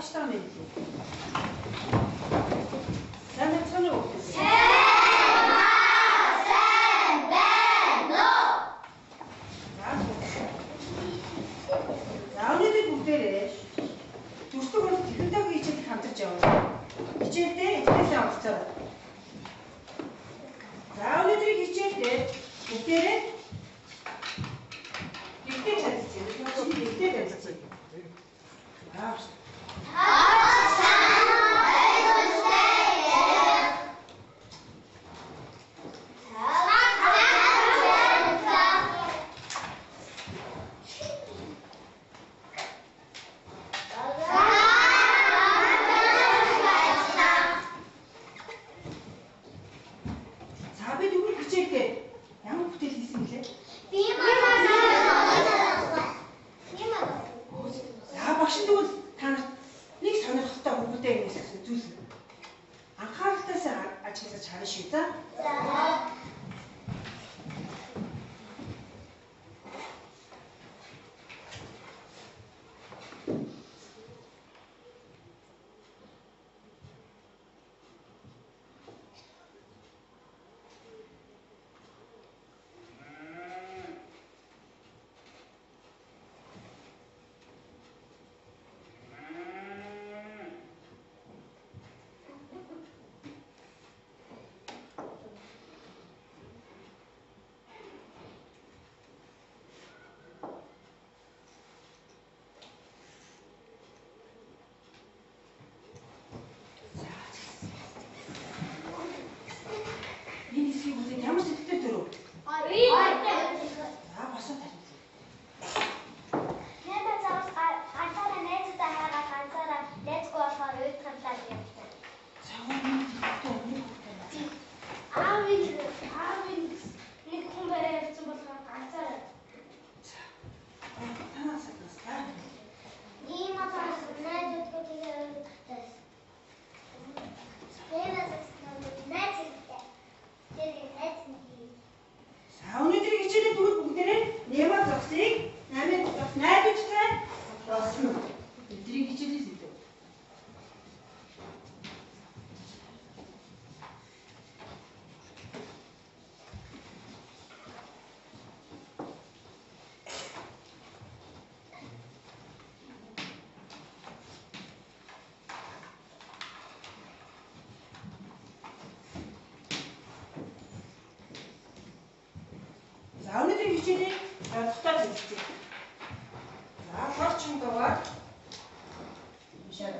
багштай юм байна. Сайн мэцгэн үү? Өнөөдөр бүгдээрээ дүрстэг бол технологийн хичээлд хамтарч явна. Хичээлдээ эцгээсээ оролцоод. За өнөөдрийн хичээлдээ бүгдээрээ ихтэй танилцъя. Өнөөдрийн хичээлийг тогтоож үзье. За, хорчин дугаар. Мишаа.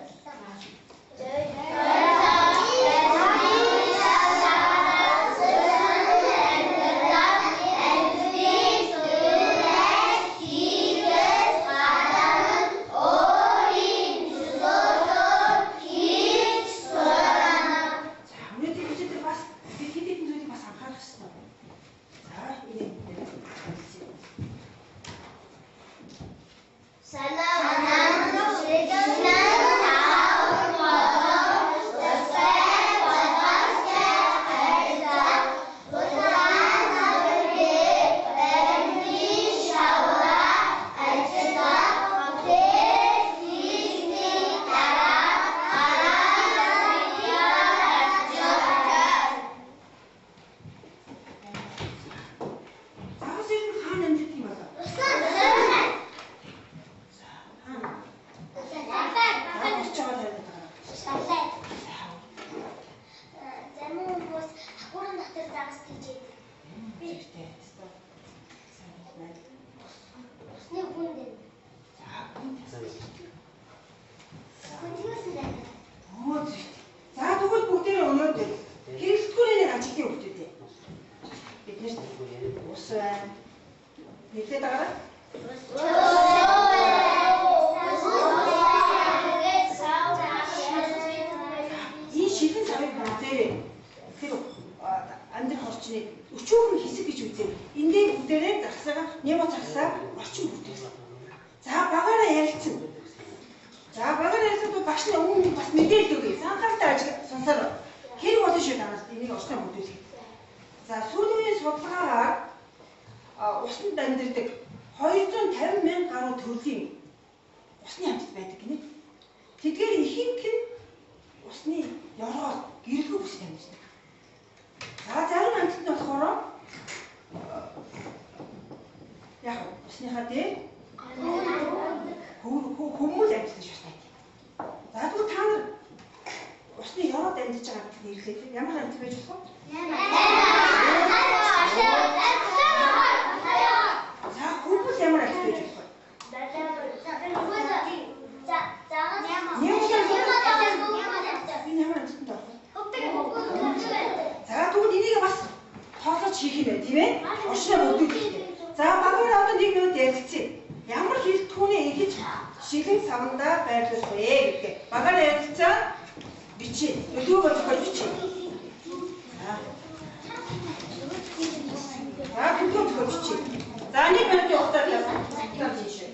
Өчүүхэн хэсэг гэж үзье. Эндээ бүгдээрээ загсаага, немо цагсаа орчин бүтээсэн. За багаараа ярилцсан. За багаараа ярилцсан багшны өмнө бас мэдээлэл өгье. Санхаартай ажил сонсоор хэрэг болно шүү танаас энийг орчин бүтээсэн. За сүүлийн үеийн судалгаагаар усанд амьдардаг 250,000 гаруй төрлийн усны амьтад байдаг гинэ. Тэдгээр ихэнх нь усны ёргоор гэрэлгүй бүс амьддаг. За зарим амьтад нь болохоор яг усныхаа дээр хүмүүс амьддаг шалтгаан. За тэгвэл та нар усны ёроод амьдж байгаа гэдгийг нэрлэхэд ямар амьтад байж болох вэ? За хүмүүс ямар амьтад байж болох вэ? Хийх юм тийм ээ. Орчноо бүрдүүлэх. За багаар одоо нэг минут ярилцъя. Ямар хэлтгүүний ингэж шилэн савндаа байрлуулах вэ гэдэг. Багаар ярилцаад бичээ. Өдөөг зохиож бичээ. За өдөөг зохиож бичээ. За нэг минут явахтаа хийшээ.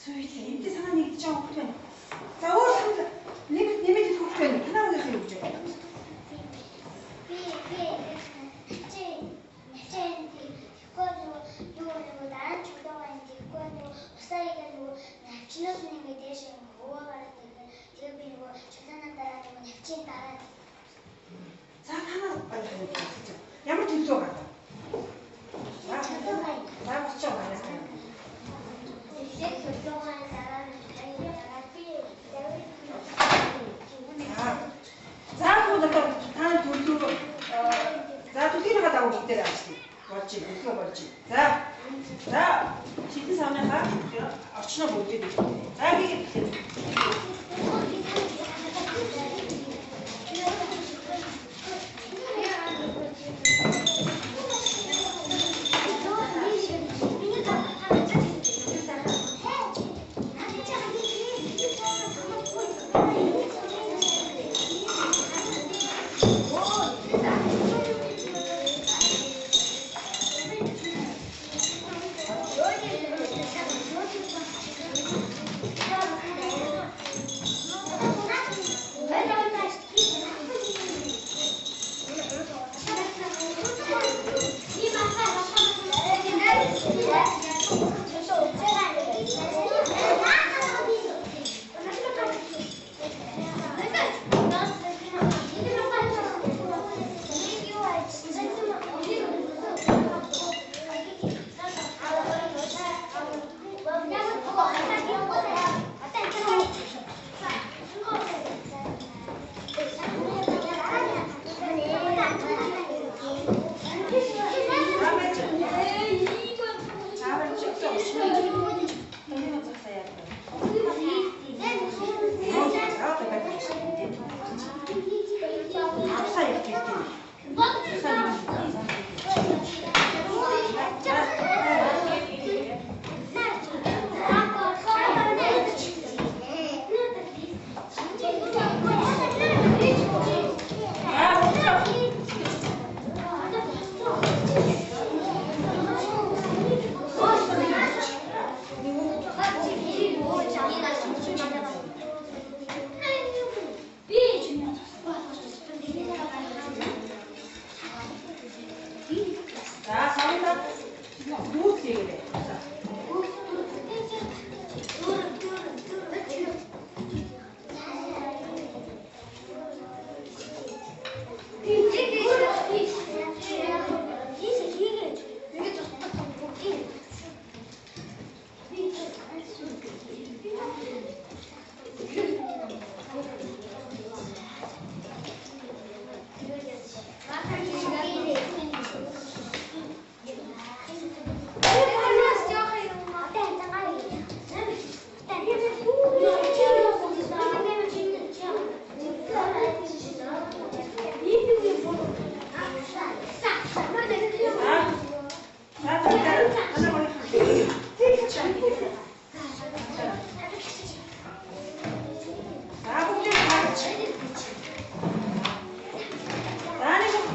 Энд санаа нэгдэж байгаа хөлт байна. За өөр нэмээд хөлт байна. Танаагийн юу гэж байна? За танаа ямар төлөв гаргав? За болчих байна. За бүгд та төлөв за төлөвийнхаа дагуу бүгдээр авчихна. Болж төлөв болж. За шидэн савныхаа орчноо бүрдээд гэж байна. За хийгээд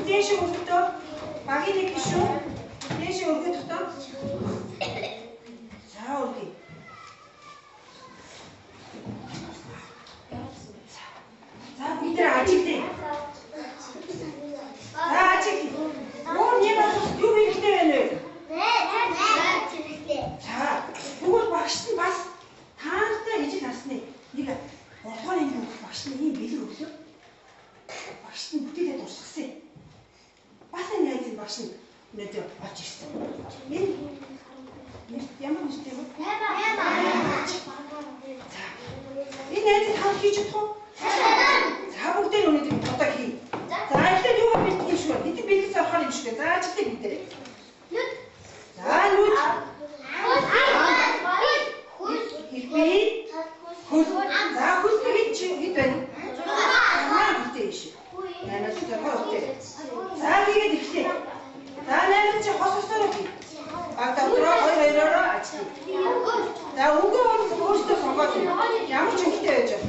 Дээш өргөдөө багийн нэг гişүү. Дээш өргөд дотоо. За өргөе. За бид нар ажиглая. За ажиглая. Муу нэг бас юу хэрэгтэй байна вэ? За тэгвэл багш нь бас таантай ижил насны нэг 3 дугаар анги багш нь ийм бэлэг өглөө. Багш нь бүтээгээд дуусгасан. Бас энэ найзын багш нь өнөөдөр орж ирсэн. Энэ ямар нэртэй вэ? За. Энэ найзыг хаа хийж чадах уу? За бүгдээ өнөөдөр одоо хий. За эхлээд юу бэлтгэх юм шиг байна. Хэдэн бэлэг зархаар юм шиг байна. За ажиглая бүгдээ. За нүд. Хэлбий. Хөл. За хөлбийг чи хэд байна? Аа бүгдээ иш. Наймаас зархаар бүгдээ. За хийгээд эхлэе. За наймаас чи хососоор хий. Багтаа өдрөө хоёроо ажил. За өнгөө өөртөө сонгоод ямар ч ихтэй байж байна.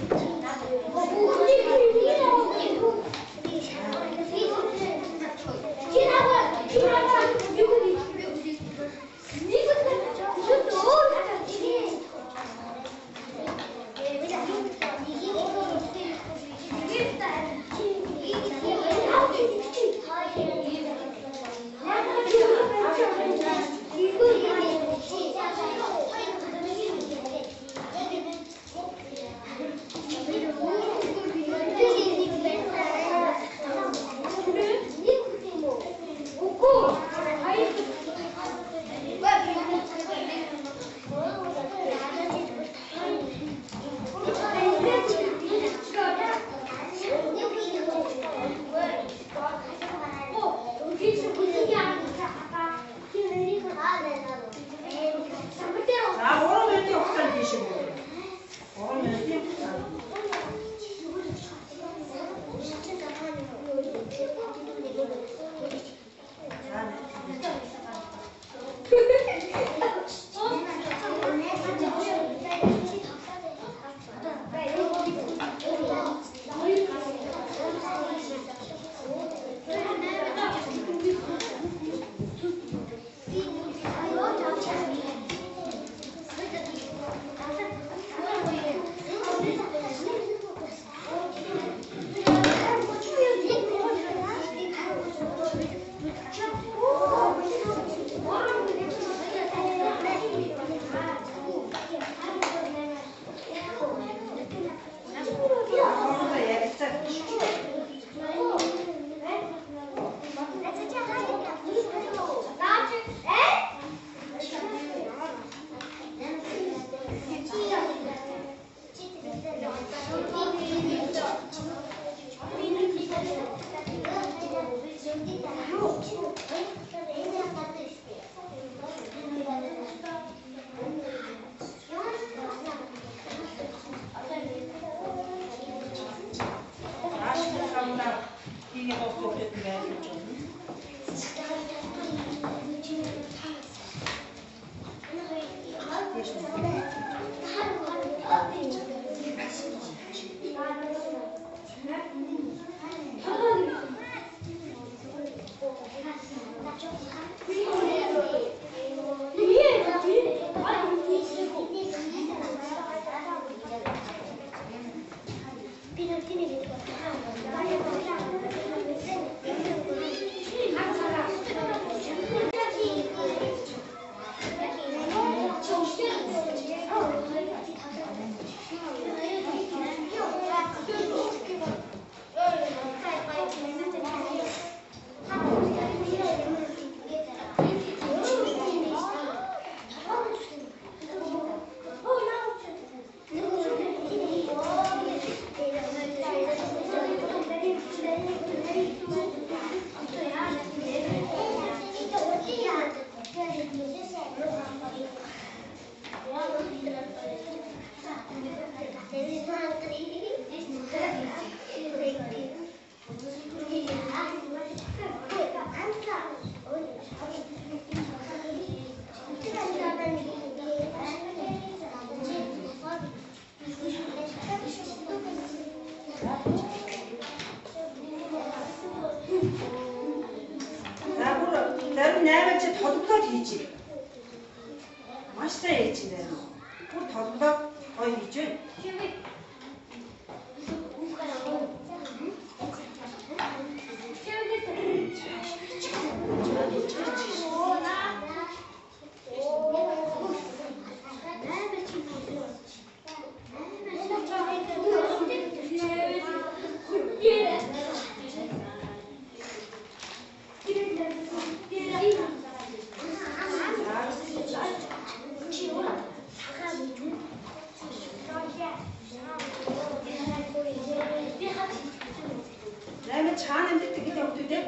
Gracias. наймаач толгойлоод хийж ий. Маш сайн хийж байна. Бүр толгойлоод гоё хийж байна. Наймаа чаана амддаг гэдэг юм үү те?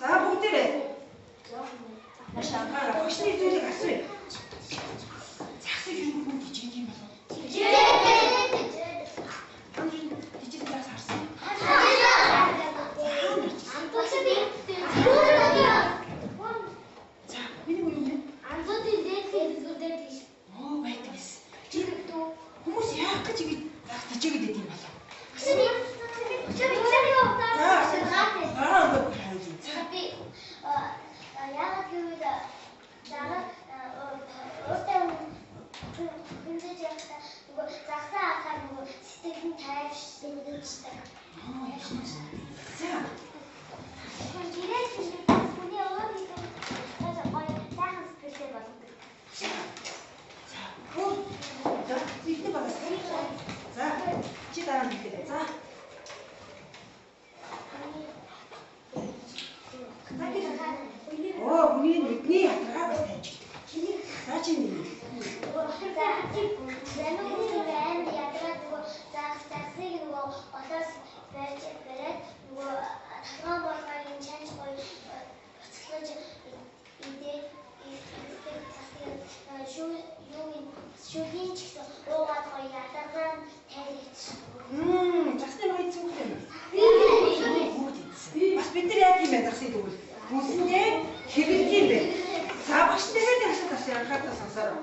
자, бүгд бүгдээрээ. Ашаа багшны зүйлийг асууя. Загсыг юу хүн дижиг юм болов? Дижиг дээрээс харсан. За, миний юу юм? Анзуудын дээдлийн зүйлүүд тийш. Оо, байдагс. Чи хүмүүс яах гэж ингэж дижигэд идэв юм болов? Яагаад гэвэл дараа өөртөө хүнзэж явахдаа нөгөө загсаа ахаар нөгөө сэтгэл нь тайвширсан гэдэг. За. Гэрээс хүний өөр хийх гоё сайхан сэтгэлтэй болгодог. За. Хөө. За, ихний багаас. За. Чи дараа нь хэлээ. За. Оо, хүний бидний хатгаа бас тааж. За чи нэг. Загсыг нөгөө отоос бариад нөгөө татган болгогийн чанч гоё буцалгаж идээд шүүхийн ч гэсэн уугаад гоё ядаргаан тайлж. Засны гоё зүгтэй юм. Бас бид нар яг юм засыг тэгвэл. Бүсэндээ хэвлэх юм бэ. За багш тэгээд асуулт асуу анхаарал сонсороо.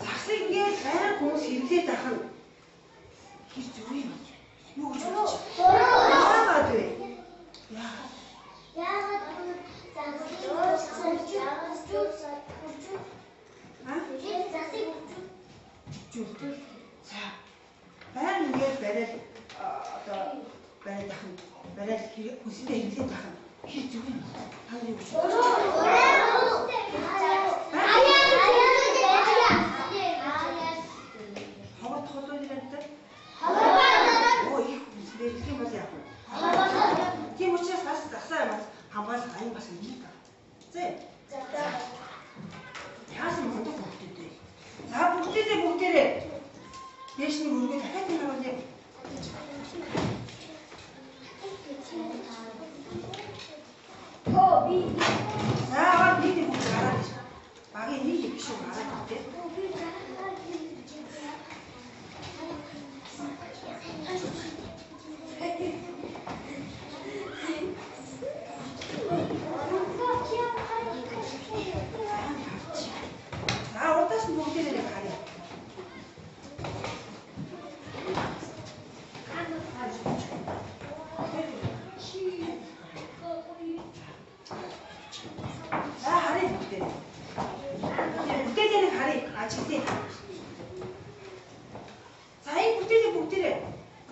Засыг ингээд хайр хүмүүс хэвлээд ахна. Хэр зүг юм бэ? Юу гэж бодож байна? Яагаад вэ? Яагаад За. Баяр ингээд бариад одоо бариад ахна. Бариад хүсэндээ хэвлээд ахна. Хэр зүг юм бэ? Та юу гэж бодож байна? Хавар толгой нэртэй. Оо их хүсэлтэй юм бол яах вэ? Тийм учраас бас засаа бас хамгаалах аян бас юм да. Зэ. Яасан мундаг бүгдээ. За бүгдээрээ дээш нь өргөө дахиад юм бол яг. За нэг бүгд гараад. Багийн нэг биш үү гараад байна. За удаас нь бүгдээрээ гараа. За харъя бүгдээрээ. Бүгдээрээ харъя. Ажигтэй. За энэ бүгдээрээ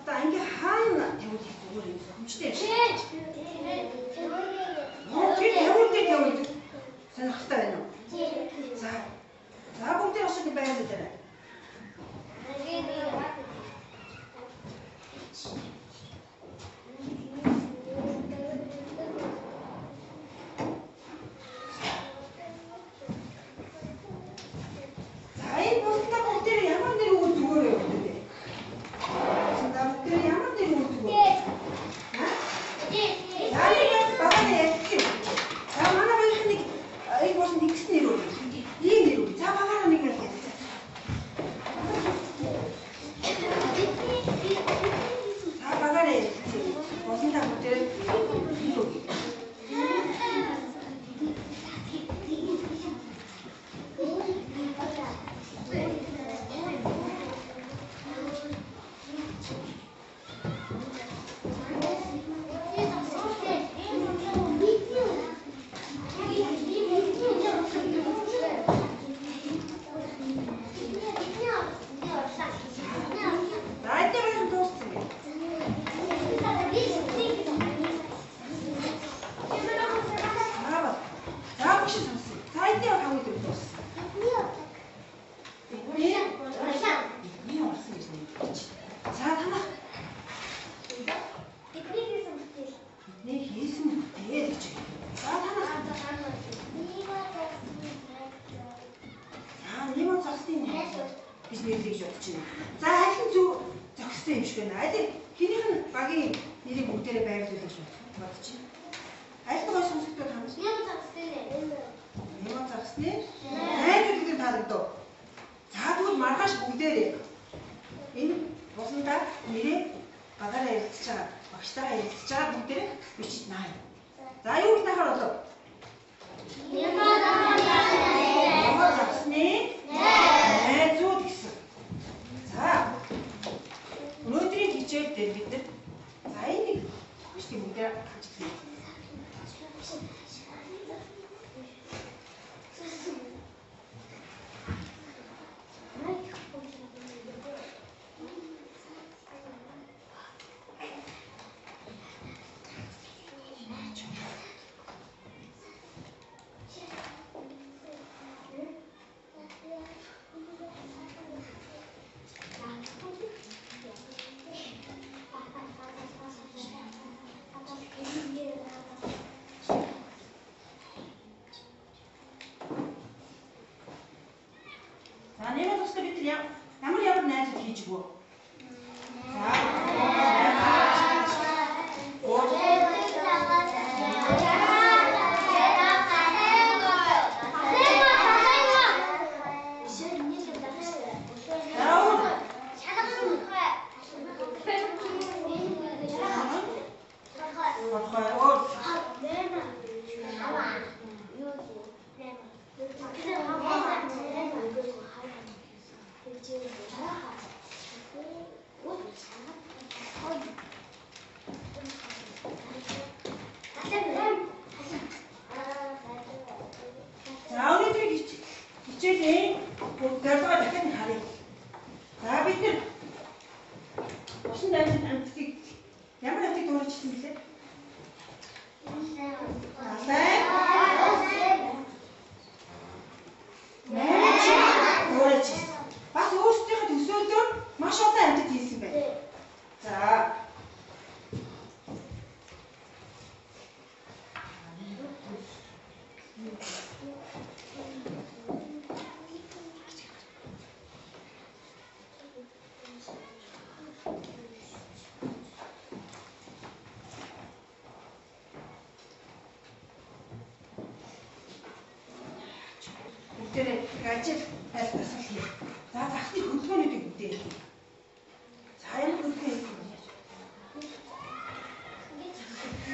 одоо ингээ хаана тавьж зүгээр юм хүчтэй. Тэр тавьдаг явуулдаг. Сонирхолтой байна уу? За. За бүгдээ осод байгаад байна. гэж нэрлэж бодож байна. За аль нь зөв зохистой юм шиг байна. Аль хинийх нь багийн нэрийг бүгдээрээ байрлуулж бодож байна. Аль нь гой сонсогдоод хамгийн болов? Ямар засны? Найзууд гэсэн. За. Өнөөдрийн хичээл дээр бид нар за энийг биш тийм үү дээр хаж ирсэн. За нэмээд тусдаа бид ямар найзууд хийж өгөө. хичээлийн зорилгоо дахин харъя. За бид нар усан дамжин амьтдыг ямар амьтдыг дуурайчихсан бэлээ? Бас өөрсдийнхөө төсөөлөөр маш олон амьтад хийсэн байна. За. Бүгдээрээ ажил тайлбарлах хийх. За захны хөдөлгөөнүүдийг үдээ. За ямар хөдөлгөөн хийх вэ?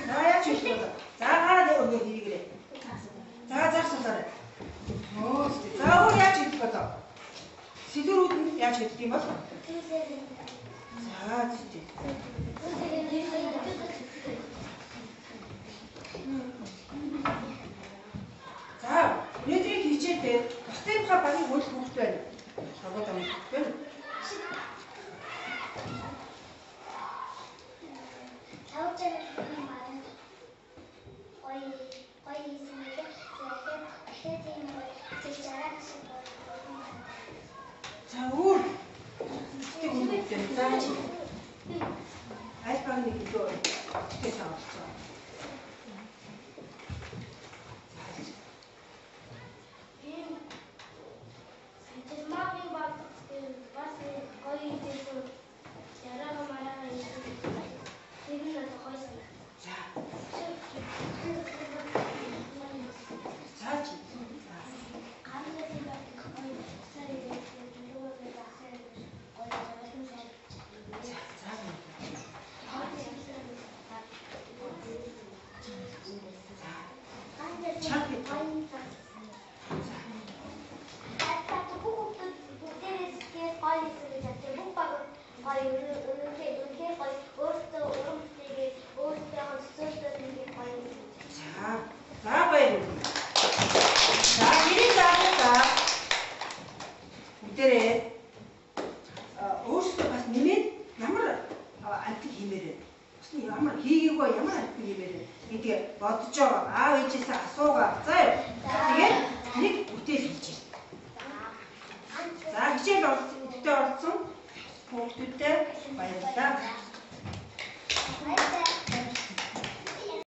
За яаж хийх вэ? За гараад өгөө хийгээрэй. За зах суулаарай. За өөр яаж хийх вэ? Сэлгэрүүд нь яаж хийх юм бол? За тийм. За өнөөдрийн хичээл дээр Батбаяр багийн хөл хөвгт байна. Шагууд амт байна. За өөр тийм үнэтэй. За аль багны хэлөө тийм санагдсан. Өөрсдөө бас нэмээд ямар амтыг хиймээрээ. Ямар хийгээгүй ямар амтыг хиймээрээ. Энийг бодож байгаа. Аав ээжээсээ асуугаа. За юу. Тэгээд нэг бүтээл хийж байна. За хичээл оролцсон хүүхдүүдтэй баярлалаа.